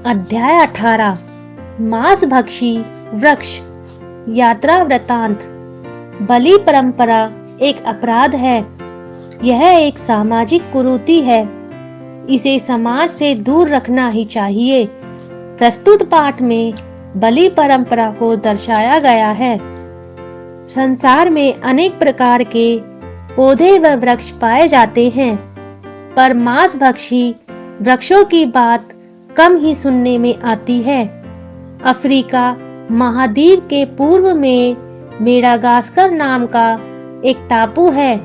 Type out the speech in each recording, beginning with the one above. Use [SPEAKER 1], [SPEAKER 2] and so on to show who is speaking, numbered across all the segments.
[SPEAKER 1] अध्याय 18 मांसभक्षी वृक्ष। यात्रा वृतांत। बलि परंपरा एक अपराध है। यह एक सामाजिक कुरीति है। इसे समाज से दूर रखना ही चाहिए। प्रस्तुत पाठ में बलि परंपरा को दर्शाया गया है। संसार में अनेक प्रकार के पौधे व वृक्ष पाए जाते हैं, पर मांसभक्षी वृक्षों की बात कम ही सुनने में आती है। अफ्रीका महाद्वीप के पूर्व में मेडागास्कर नाम का एक टापू है।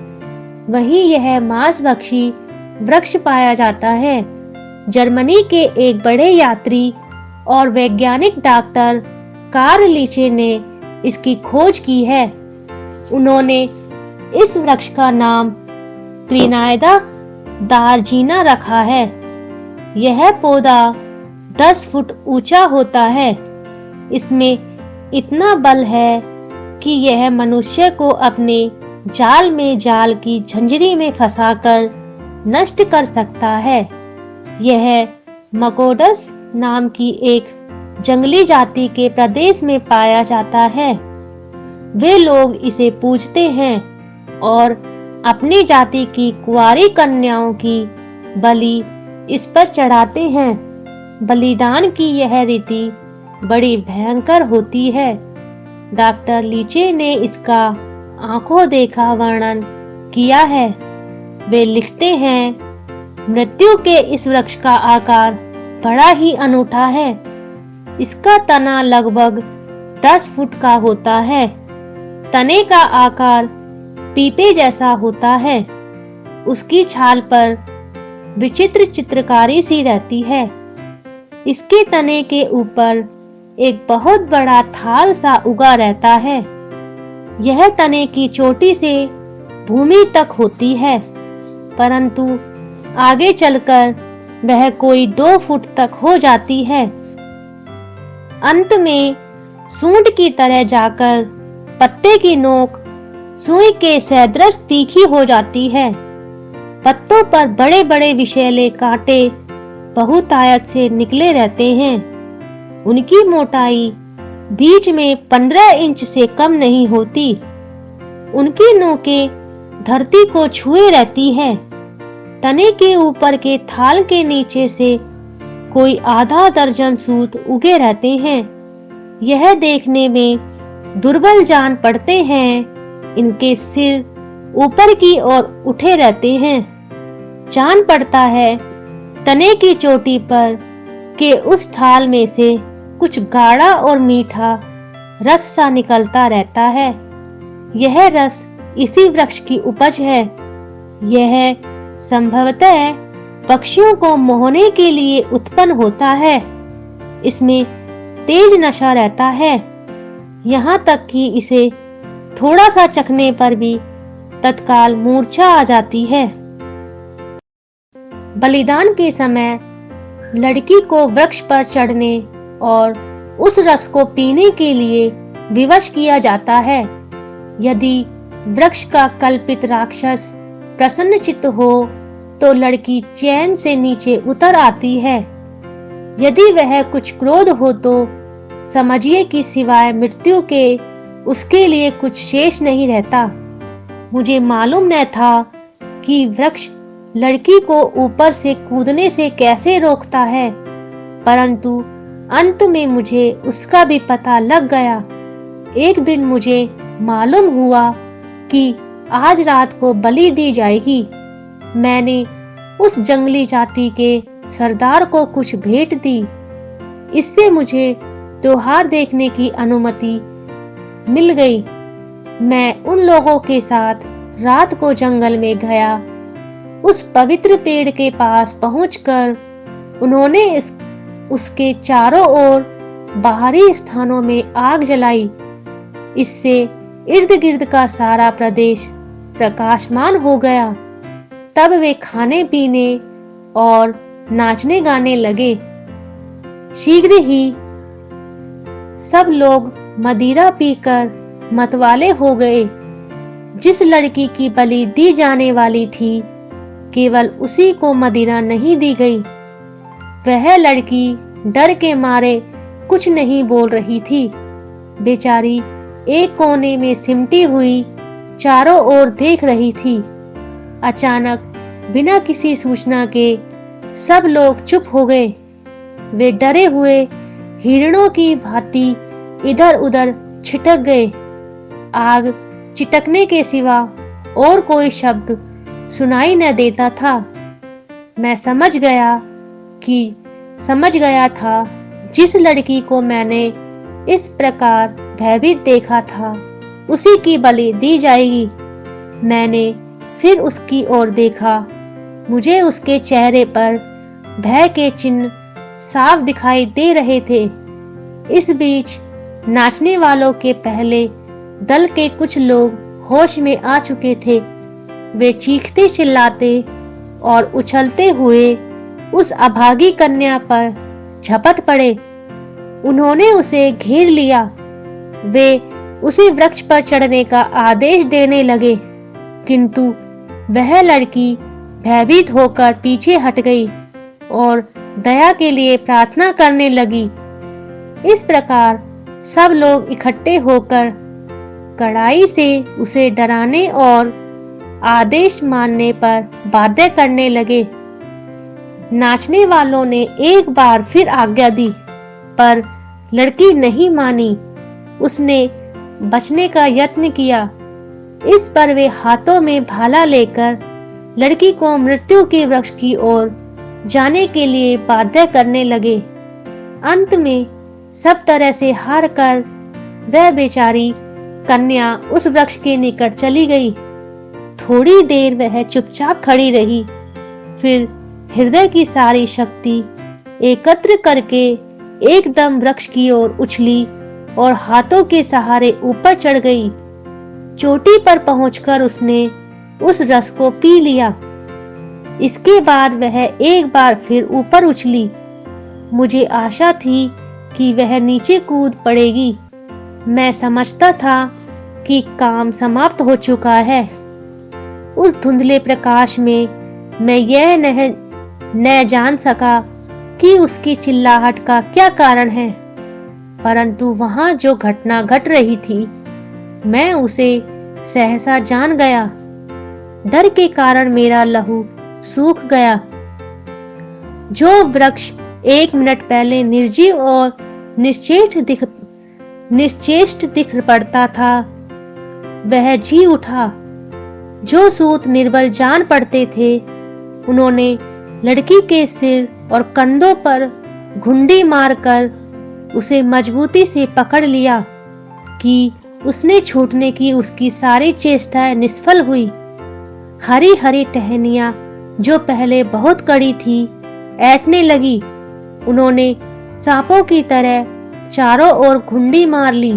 [SPEAKER 1] वहीं यह मांसभक्षी वृक्ष पाया जाता है। जर्मनी के एक बड़े यात्री और वैज्ञानिक डॉक्टर कार्ल लीचे ने इसकी खोज की है। उन्होंने इस वृक्ष का नाम क्रिनाइदा दार्जिना रखा है। यह पौधा 10 फुट ऊंचा होता है। इसमें इतना बल है कि यह मनुष्य को अपने जाल में जाल की झंझरी में फंसाकर नष्ट कर सकता है। यह मकोडस नाम की एक जंगली जाति के प्रदेश में पाया जाता है। वे लोग इसे पूजते हैं और अपनी जाति की कुंवारी कन्याओं की बलि इस पर चढ़ाते हैं। बलिदान की यह रीति बड़ी भयंकर होती है। डॉक्टर लीचे ने इसका आंखों देखा वर्णन किया है। वे लिखते हैं, मृत्यु के इस वृक्ष का आकार बड़ा ही अनूठा है। इसका तना लगभग 10 फुट का होता है। तने का आकार पीपे जैसा होता है। उसकी छाल पर विचित्र चित्रकारी सी रहती है। इसके तने के ऊपर एक बहुत बड़ा थाल सा उगा रहता है। यह तने की चोटी से भूमि तक होती है, परंतु आगे चलकर वह कोई 2 फुट तक हो जाती है। अंत में सूंड की तरह जाकर पत्ते की नोक सुई के सदृश तीखी हो जाती है। पत्तों पर बड़े बड़े विषैले कांटे बहुतायत से निकले रहते हैं। उनकी मोटाई बीच में 15 इंच से कम नहीं होती। उनकी नोकें धरती को छुए रहती है। तने के ऊपर के थाल के नीचे से कोई आधा दर्जन सूत उगे रहते हैं। यह देखने में दुर्बल जान पड़ते हैं। इनके सिर ऊपर की ओर उठे रहते हैं। जान पड़ता है तने की चोटी पर के उस थाल में से कुछ गाढ़ा और मीठा रस सा निकलता रहता है। यह रस इसी वृक्ष की उपज है। यह संभवतः पक्षियों को मोहने के लिए उत्पन्न होता है। इसमें तेज नशा रहता है, यहाँ तक कि इसे थोड़ा सा चखने पर भी तत्काल मूर्छा आ जाती है। बलिदान के समय लड़की को वृक्ष पर चढ़ने और उस रस को पीने के लिए विवश किया जाता है। यदि वृक्ष का कल्पित राक्षस प्रसन्नचित्त हो तो लड़की चैन से नीचे उतर आती है। यदि वह कुछ क्रोध हो तो समझिए कि सिवाय मृत्यु के उसके लिए कुछ शेष नहीं रहता। मुझे मालूम न था कि वृक्ष लड़की को ऊपर से कूदने से कैसे रोकता है, परंतु अंत में मुझे उसका भी पता लग गया। एक दिन मुझे मालूम हुआ कि आज रात को बलि दी जाएगी। मैंने उस जंगली जाति के सरदार को कुछ भेंट दी। इससे मुझे त्योहार देखने की अनुमति मिल गई। मैं उन लोगों के साथ रात को जंगल में गया। उस पवित्र पेड़ के पास पहुंचकर उन्होंने उसके चारों ओर बाहरी स्थानों में आग जलाई। इससे इर्द गिर्द का सारा प्रदेश प्रकाशमान हो गया। तब वे खाने पीने और नाचने गाने लगे। शीघ्र ही सब लोग मदिरा पीकर मतवाले हो गए। जिस लड़की की बलि दी जाने वाली थी, केवल उसी को मदिरा नहीं दी गई। वह लड़की डर के मारे कुछ नहीं बोल रही थी। बेचारी एक कोने में सिमटी हुई चारों ओर देख रही थी। अचानक बिना किसी सूचना के सब लोग चुप हो गए। वे डरे हुए हिरणों की भांति इधर-उधर छिटक गए। आग चिटकने के सिवा और कोई शब्द सुनाई न देता था। मैं समझ गया था जिस लड़की को मैंने इस प्रकार भयभीत देखा था उसी की बलि दी जाएगी। मैंने फिर उसकी ओर देखा। मुझे उसके चेहरे पर भय के चिन्ह साफ दिखाई दे रहे थे। इस बीच नाचने वालों के पहले दल के कुछ लोग होश में आ चुके थे। वे चीखते चिल्लाते और उछलते हुए उस अभागी कन्या पर झपट पड़े। उन्होंने उसे घेर लिया। वे उसी वृक्ष पर चढ़ने का आदेश देने लगे, किंतु वह लड़की भयभीत होकर पीछे हट गई और दया के लिए प्रार्थना करने लगी। इस प्रकार सब लोग इकट्ठे होकर कड़ाई से उसे डराने और आदेश मानने पर बाध्य करने लगे। नाचने वालों ने एक बार फिर आज्ञा दी, पर लड़की नहीं मानी। उसने बचने का यत्न किया। इस पर वे हाथों में भाला लेकर लड़की को मृत्यु के वृक्ष की ओर जाने के लिए बाध्य करने लगे। अंत में सब तरह से हार कर वह बेचारी कन्या उस वृक्ष के निकट चली गई। थोड़ी देर वह चुपचाप खड़ी रही, फिर हृदय की सारी शक्ति एकत्र करके एकदम वृक्ष की ओर उछली और हाथों के सहारे ऊपर चढ़ गई। चोटी पर पहुंचकर उसने उस रस को पी लिया। इसके बाद वह एक बार फिर ऊपर उछली। मुझे आशा थी कि वह नीचे कूद पड़ेगी। मैं समझता था कि काम समाप्त हो चुका है। उस धुंधले प्रकाश में मैं यह न जान सका कि उसकी चिल्लाहट का क्या कारण है, परंतु वहां जो घटना घट रही थी मैं उसे सहसा जान गया। डर के कारण मेरा लहू सूख गया। जो वृक्ष 1 मिनट पहले निर्जीव और निश्चेष्ट दिख पड़ता था वह जी उठा। जो सूत निर्बल जान पड़ते थे उन्होंने लड़की के सिर और कंधों पर घुंडी मारकर उसे मजबूती से पकड़ लिया कि उसने छूटने की उसकी सारी चेष्टाएं निष्फल हुई। हरी हरी टहनियां जो पहले बहुत कड़ी थी ऐंठने लगी। उन्होंने सांपों की तरह चारों ओर घुंडी मार ली।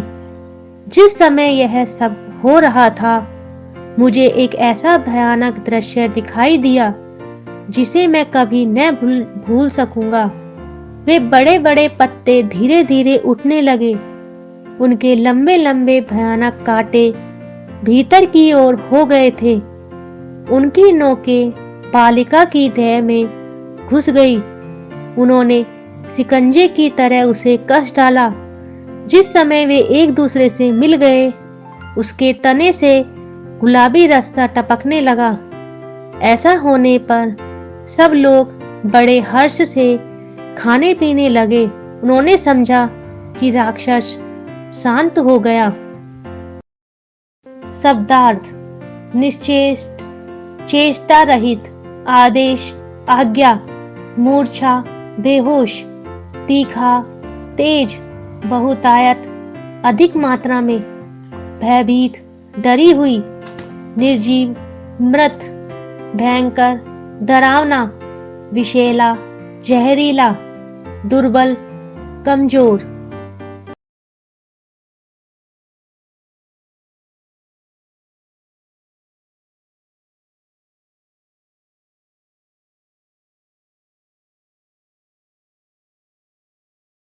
[SPEAKER 1] जिस समय यह सब हो रहा था मुझे एक ऐसा भयानक दृश्य दिखाई दिया जिसे मैं कभी न भूल सकूंगा। वे बड़े बड़े पत्ते धीरे धीरे उठने लगे। उनके लंबे लंबे भयानक कांटे भीतर की ओर हो गए थे। उनकी नोकें बालिका की देह में घुस गई। उन्होंने शिकंजे की तरह उसे कस डाला। जिस समय वे एक दूसरे से मिल गए उसके तने से गुलाबी रस्सा टपकने लगा। ऐसा होने पर सब लोग बड़े हर्ष से खाने पीने लगे। उन्होंने समझा कि राक्षस शांत हो गया। शब्दार्थ: निश्चेष्ट, चेष्टा रहित, आदेश, आज्ञा, मूर्छा, बेहोश, तीखा, तेज, बहुतायत, अधिक मात्रा में, भयभीत, डरी हुई, निर्जीव, मृत, भयंकर, डरावना, विषैला, जहरीला, दुर्बल, कमजोर।